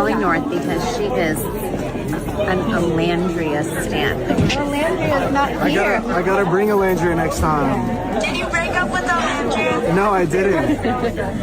Molly North because she is an Olandria stan. Olandria is not here. I gotta bring Olandria next time. Did you break up with Olandria? No, I didn't.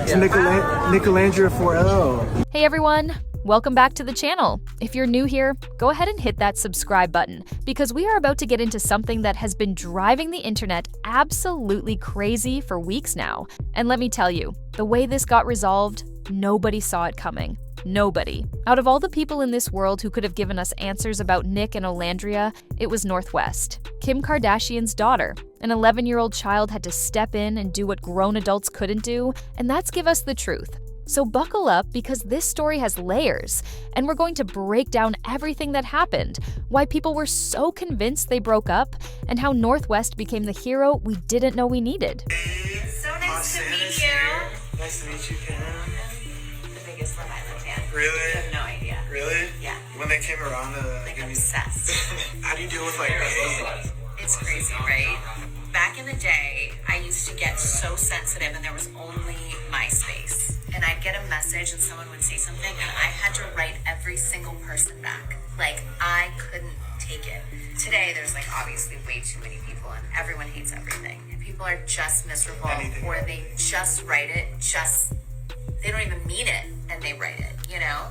It's NicOlandria 4L. Hey everyone, welcome back to the channel. If you're new here, go ahead and hit that subscribe button because we are about to get into something that has been driving the internet absolutely crazy for weeks now. And let me tell you, the way this got resolved, nobody saw it coming. Nobody. Out of all the people in this world who could have given us answers about Nic and Olandria, it was Northwest. Kim Kardashian's daughter. An 11-year-old child had to step in and do what grown adults couldn't do, and that's give us the truth. So buckle up because this story has layers, and we're going to break down everything that happened, why people were so convinced they broke up, and how Northwest became the hero we didn't know we needed. So nice to meet you. Nice to meet you, Kim. The biggest Long Island fan. Really? You have no idea. Really? Yeah. When they came around to Like give me... obsessed. How do you deal with like hate? It's crazy, right? Back in the day, I used to get so sensitive and there was only MySpace. And I'd get a message and someone would say something and I had to write every single person back. Like, I couldn't take it. Today, there's like obviously way too many people and everyone hates everything. And people are just miserable or they just write it, they don't even mean it and they write it, you know?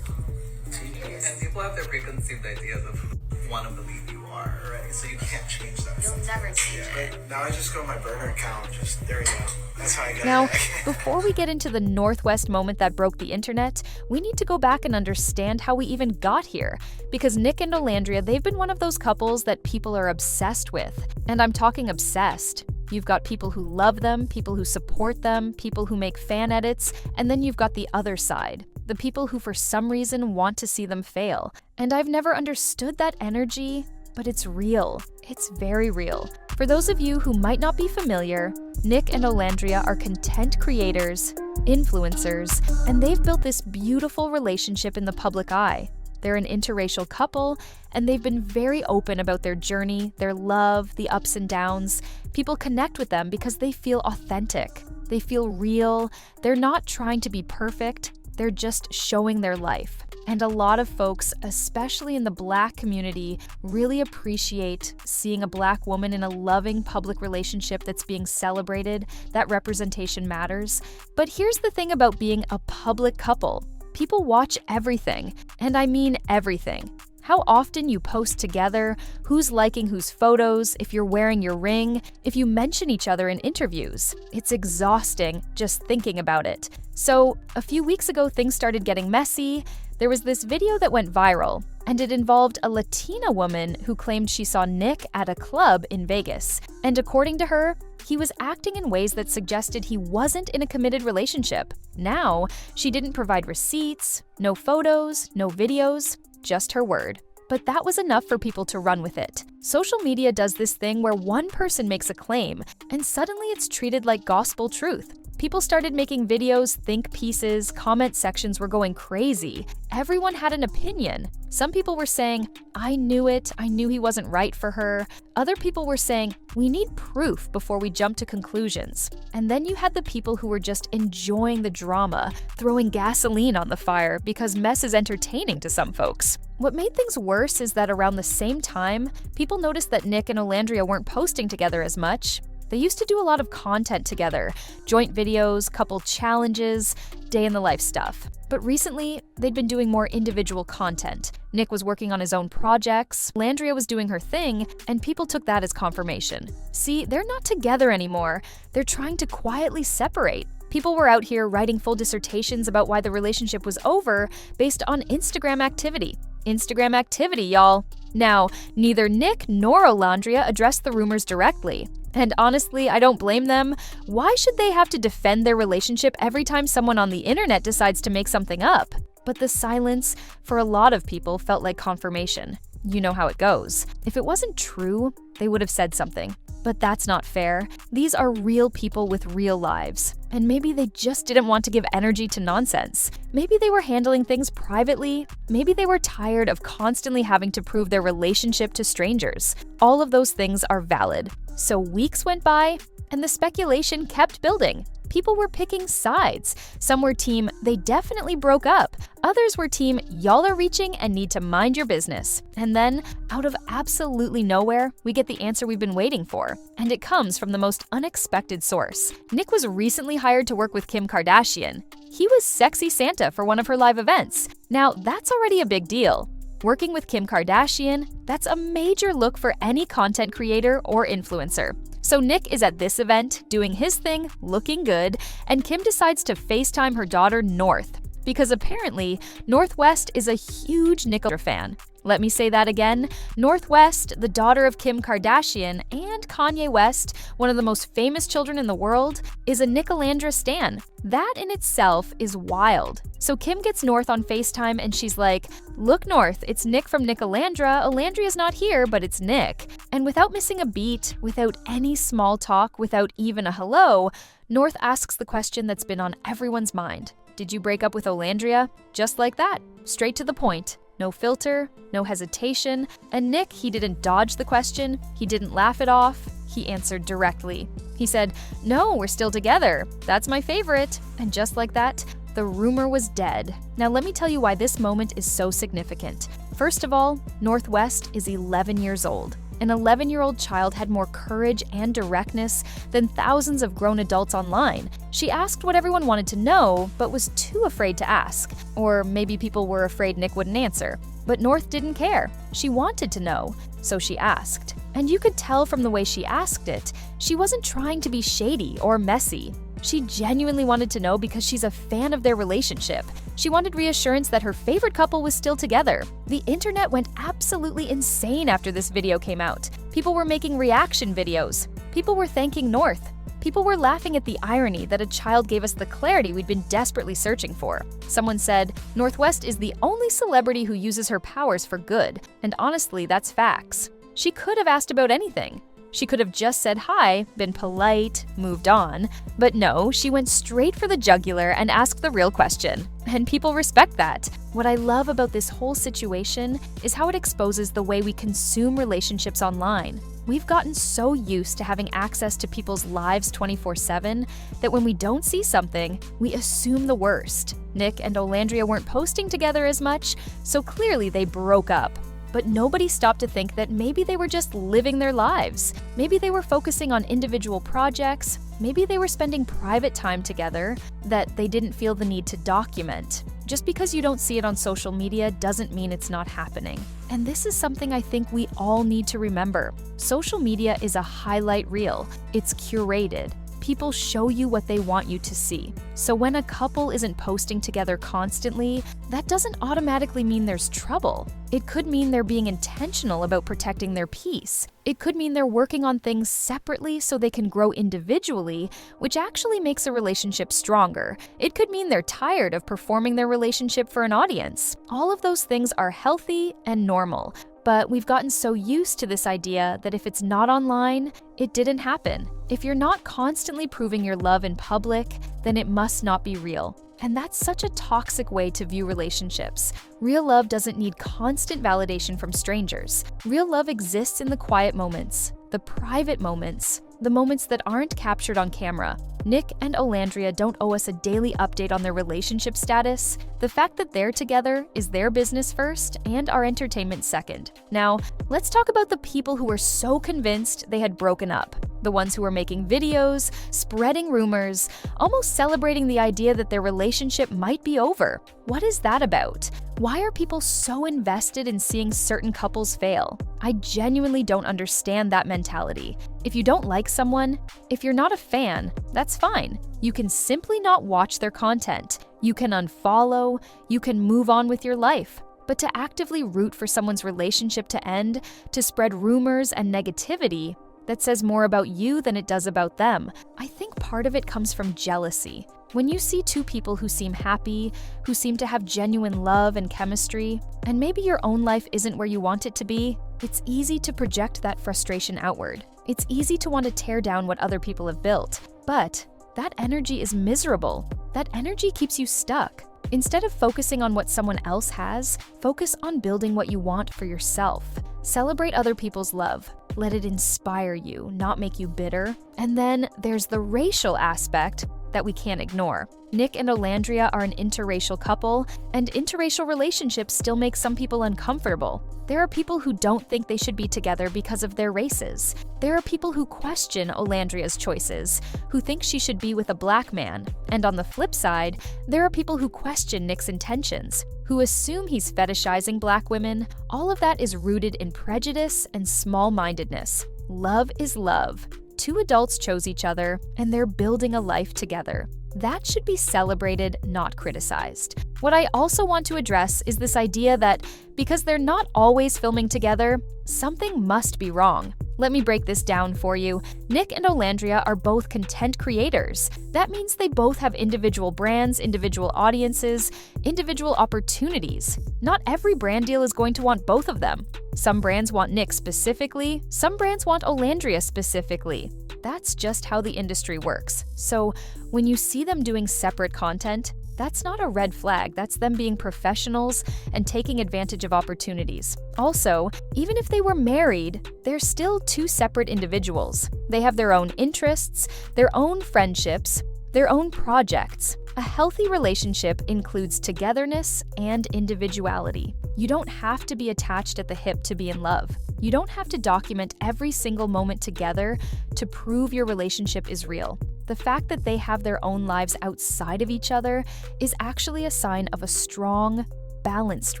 And people have their preconceived ideas of who you want to believe you are already, so you can't change that. You'll never change it. But now I just go to my burner account, there you go. That's how I get Now, it. before we get into the Northwest moment that broke the internet, we need to go back and understand how we even got here. Because Nic and Olandria, they've been one of those couples that people are obsessed with. And I'm talking obsessed. You've got people who love them, people who support them, people who make fan edits, and then you've got the other side. The people who for some reason want to see them fail. And I've never understood that energy, but it's real. It's very real. For those of you who might not be familiar, Nic and Olandria are content creators, influencers, and they've built this beautiful relationship in the public eye. They're an interracial couple, and they've been very open about their journey, their love, the ups and downs. People connect with them because they feel authentic. They feel real. They're not trying to be perfect. They're just showing their life. And a lot of folks, especially in the Black community, really appreciate seeing a Black woman in a loving public relationship that's being celebrated. That representation matters. But here's the thing about being a public couple. People watch everything, and I mean everything. How often you post together, who's liking whose photos, if you're wearing your ring, if you mention each other in interviews. It's exhausting just thinking about it. So, a few weeks ago, things started getting messy. There was this video that went viral, and it involved a Latina woman who claimed she saw Nic at a club in Vegas. And according to her, he was acting in ways that suggested he wasn't in a committed relationship. Now, she didn't provide receipts, no photos, no videos, just her word. But that was enough for people to run with it. Social media does this thing where one person makes a claim, and suddenly it's treated like gospel truth. People started making videos, think pieces, comment sections were going crazy. Everyone had an opinion. Some people were saying, I knew it, I knew he wasn't right for her. Other people were saying, we need proof before we jump to conclusions. And then you had the people who were just enjoying the drama, throwing gasoline on the fire because mess is entertaining to some folks. What made things worse is that around the same time, people noticed that Nic and Olandria weren't posting together as much. They used to do a lot of content together, joint videos, couple challenges, day-in-the-life stuff. But recently, they'd been doing more individual content. Nic was working on his own projects, Olandria was doing her thing, and people took that as confirmation. See, they're not together anymore. They're trying to quietly separate. People were out here writing full dissertations about why the relationship was over based on Instagram activity. Instagram activity, y'all. Now, neither Nic nor Olandria addressed the rumors directly. And honestly, I don't blame them. Why should they have to defend their relationship every time someone on the internet decides to make something up? But the silence, for a lot of people, felt like confirmation. You know how it goes. If it wasn't true, they would have said something. But that's not fair. These are real people with real lives. And maybe they just didn't want to give energy to nonsense. Maybe they were handling things privately. Maybe they were tired of constantly having to prove their relationship to strangers. All of those things are valid. So weeks went by, and the speculation kept building. People were picking sides. Some were team, they definitely broke up. Others were team, y'all are reaching and need to mind your business. And then, out of absolutely nowhere, we get the answer we've been waiting for. And it comes from the most unexpected source. Nic was recently hired to work with Kim Kardashian. He was sexy Santa for one of her live events. Now, that's already a big deal. Working with Kim Kardashian, that's a major look for any content creator or influencer. So Nic is at this event, doing his thing, looking good, and Kim decides to FaceTime her daughter North. Because apparently, Northwest is a huge Nic fan. Let me say that again. Northwest, the daughter of Kim Kardashian and Kanye West, one of the most famous children in the world, is a NicOlandria stan. That in itself is wild. So Kim gets North on FaceTime and she's like, "Look, North, it's Nic from NicOlandria. Olandria's not here, but it's Nic." And without missing a beat, without any small talk, without even a hello, North asks the question that's been on everyone's mind. Did you break up with Olandria? Just like that, straight to the point. No filter, no hesitation, and Nic, he didn't dodge the question, he didn't laugh it off, he answered directly. He said, "No, we're still together. That's my favorite." And just like that, the rumor was dead. Now let me tell you why this moment is so significant. First of all, Northwest is 11 years old. An 11-year-old child had more courage and directness than thousands of grown adults online. She asked what everyone wanted to know, but was too afraid to ask. Or maybe people were afraid Nic wouldn't answer. But North didn't care. She wanted to know, so she asked. And you could tell from the way she asked it, she wasn't trying to be shady or messy. She genuinely wanted to know because she's a fan of their relationship. She wanted reassurance that her favorite couple was still together. The internet went absolutely insane after this video came out. People were making reaction videos. People were thanking North. People were laughing at the irony that a child gave us the clarity we'd been desperately searching for. Someone said, "Northwest is the only celebrity who uses her powers for good." And honestly, that's facts. She could have asked about anything. She could have just said hi, been polite, moved on. But no, she went straight for the jugular and asked the real question. And people respect that. What I love about this whole situation is how it exposes the way we consume relationships online. We've gotten so used to having access to people's lives 24/7 that when we don't see something, we assume the worst. Nic and Olandria weren't posting together as much, so clearly they broke up. But nobody stopped to think that maybe they were just living their lives. Maybe they were focusing on individual projects. Maybe they were spending private time together that they didn't feel the need to document. Just because you don't see it on social media doesn't mean it's not happening. And this is something I think we all need to remember. Social media is a highlight reel. It's curated. People show you what they want you to see. So when a couple isn't posting together constantly, that doesn't automatically mean there's trouble. It could mean they're being intentional about protecting their peace. It could mean they're working on things separately so they can grow individually, which actually makes a relationship stronger. It could mean they're tired of performing their relationship for an audience. All of those things are healthy and normal. But we've gotten so used to this idea that if it's not online, it didn't happen. If you're not constantly proving your love in public, then it must not be real. And that's such a toxic way to view relationships. Real love doesn't need constant validation from strangers. Real love exists in the quiet moments, the private moments, the moments that aren't captured on camera. Nic and Olandria don't owe us a daily update on their relationship status. The fact that they're together is their business first and our entertainment second. Now, let's talk about the people who were so convinced they had broken up. The ones who were making videos, spreading rumors, almost celebrating the idea that their relationship might be over. What is that about? Why are people so invested in seeing certain couples fail? I genuinely don't understand that mentality. If you don't like someone, if you're not a fan, that's fine. You can simply not watch their content. You can unfollow, you can move on with your life. But to actively root for someone's relationship to end, to spread rumors and negativity, that says more about you than it does about them. I think part of it comes from jealousy. When you see two people who seem happy, who seem to have genuine love and chemistry, and maybe your own life isn't where you want it to be, it's easy to project that frustration outward. It's easy to want to tear down what other people have built. But that energy is miserable. That energy keeps you stuck. Instead of focusing on what someone else has, focus on building what you want for yourself. Celebrate other people's love. Let it inspire you, not make you bitter. And then there's the racial aspect. that we can't ignore. Nic and Olandria are an interracial couple, and interracial relationships still make some people uncomfortable. There are people who don't think they should be together because of their races. There are people who question Olandria's choices, who think she should be with a black man. And on the flip side, there are people who question Nic's intentions, who assume he's fetishizing black women. All of that is rooted in prejudice and small-mindedness. Love is love. Two adults chose each other, and they're building a life together. That should be celebrated, not criticized. What I also want to address is this idea that because they're not always filming together, something must be wrong. Let me break this down for you. Nic and Olandria are both content creators. That means they both have individual brands, individual audiences, individual opportunities. Not every brand deal is going to want both of them. Some brands want Nic specifically, some brands want Olandria specifically. That's just how the industry works. So when you see them doing separate content, that's not a red flag, that's them being professionals and taking advantage of opportunities. Also, even if they were married, they're still two separate individuals. They have their own interests, their own friendships, their own projects. A healthy relationship includes togetherness and individuality. You don't have to be attached at the hip to be in love. You don't have to document every single moment together to prove your relationship is real. The fact that they have their own lives outside of each other is actually a sign of a strong, balanced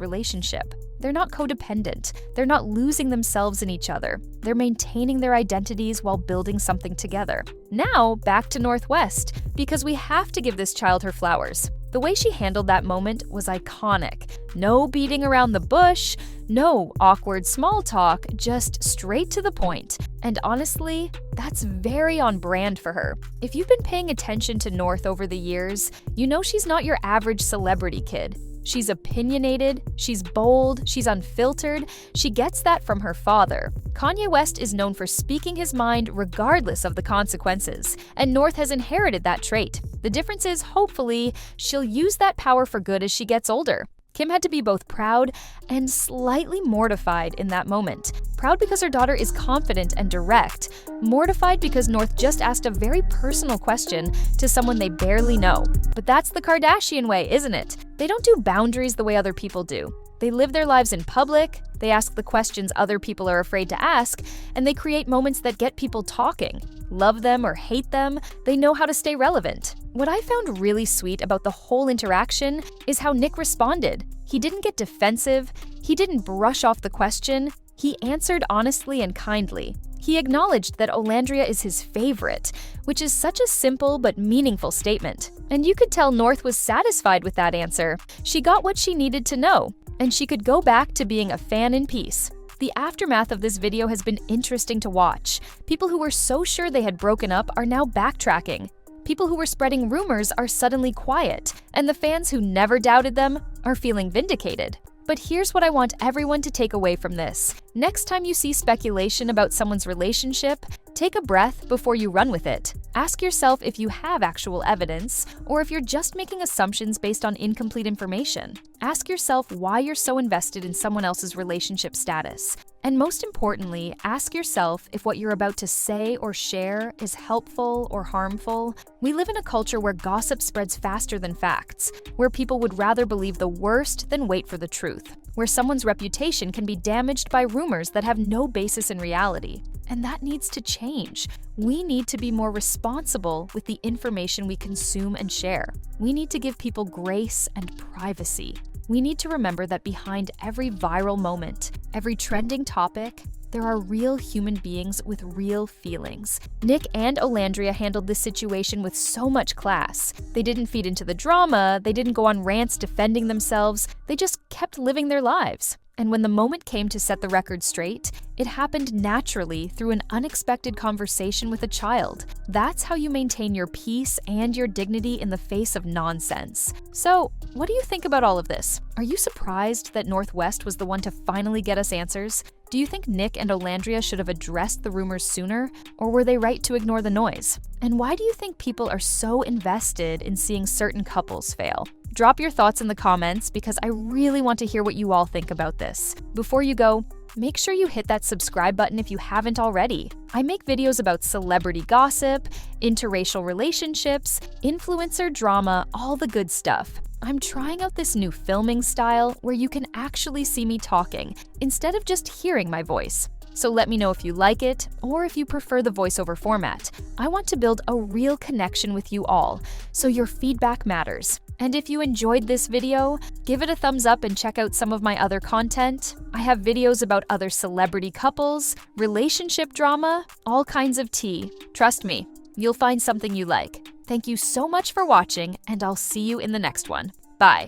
relationship. They're not codependent. They're not losing themselves in each other. They're maintaining their identities while building something together. Now, back to Northwest, because we have to give this child her flowers. The way she handled that moment was iconic. No beating around the bush, no awkward small talk, just straight to the point. And honestly, that's very on brand for her. If you've been paying attention to North over the years, you know she's not your average celebrity kid. She's opinionated, she's bold, she's unfiltered. She gets that from her father. Kanye West is known for speaking his mind regardless of the consequences, and North has inherited that trait. The difference is, hopefully, she'll use that power for good as she gets older. Kim had to be both proud and slightly mortified in that moment. Proud because her daughter is confident and direct, mortified because North just asked a very personal question to someone they barely know. But that's the Kardashian way, isn't it? They don't do boundaries the way other people do. They live their lives in public, they ask the questions other people are afraid to ask, and they create moments that get people talking. Love them or hate them, they know how to stay relevant. What I found really sweet about the whole interaction is how Nic responded. He didn't get defensive, he didn't brush off the question, he answered honestly and kindly. He acknowledged that Olandria is his favorite, which is such a simple but meaningful statement. And you could tell North was satisfied with that answer. She got what she needed to know, and she could go back to being a fan in peace. The aftermath of this video has been interesting to watch. People who were so sure they had broken up are now backtracking. People who were spreading rumors are suddenly quiet, and the fans who never doubted them are feeling vindicated. But here's what I want everyone to take away from this. Next time you see speculation about someone's relationship, take a breath before you run with it. Ask yourself if you have actual evidence, or if you're just making assumptions based on incomplete information. Ask yourself why you're so invested in someone else's relationship status. And most importantly, ask yourself if what you're about to say or share is helpful or harmful. We live in a culture where gossip spreads faster than facts, where people would rather believe the worst than wait for the truth, where someone's reputation can be damaged by rumors that have no basis in reality. And that needs to change. We need to be more responsible with the information we consume and share. We need to give people grace and privacy. We need to remember that behind every viral moment, every trending topic, there are real human beings with real feelings. Nic and Olandria handled this situation with so much class. They didn't feed into the drama, they didn't go on rants defending themselves, they just kept living their lives. And when the moment came to set the record straight, it happened naturally through an unexpected conversation with a child. That's how you maintain your peace and your dignity in the face of nonsense. So, what do you think about all of this? Are you surprised that Northwest was the one to finally get us answers? Do you think Nic and Olandria should have addressed the rumors sooner, or were they right to ignore the noise? And why do you think people are so invested in seeing certain couples fail? Drop your thoughts in the comments because I really want to hear what you all think about this. Before you go, make sure you hit that subscribe button if you haven't already. I make videos about celebrity gossip, interracial relationships, influencer drama, all the good stuff. I'm trying out this new filming style where you can actually see me talking instead of just hearing my voice. So let me know if you like it or if you prefer the voiceover format. I want to build a real connection with you all, so your feedback matters. And if you enjoyed this video, give it a thumbs up and check out some of my other content. I have videos about other celebrity couples, relationship drama, all kinds of tea. Trust me, you'll find something you like. Thank you so much for watching, and I'll see you in the next one. Bye.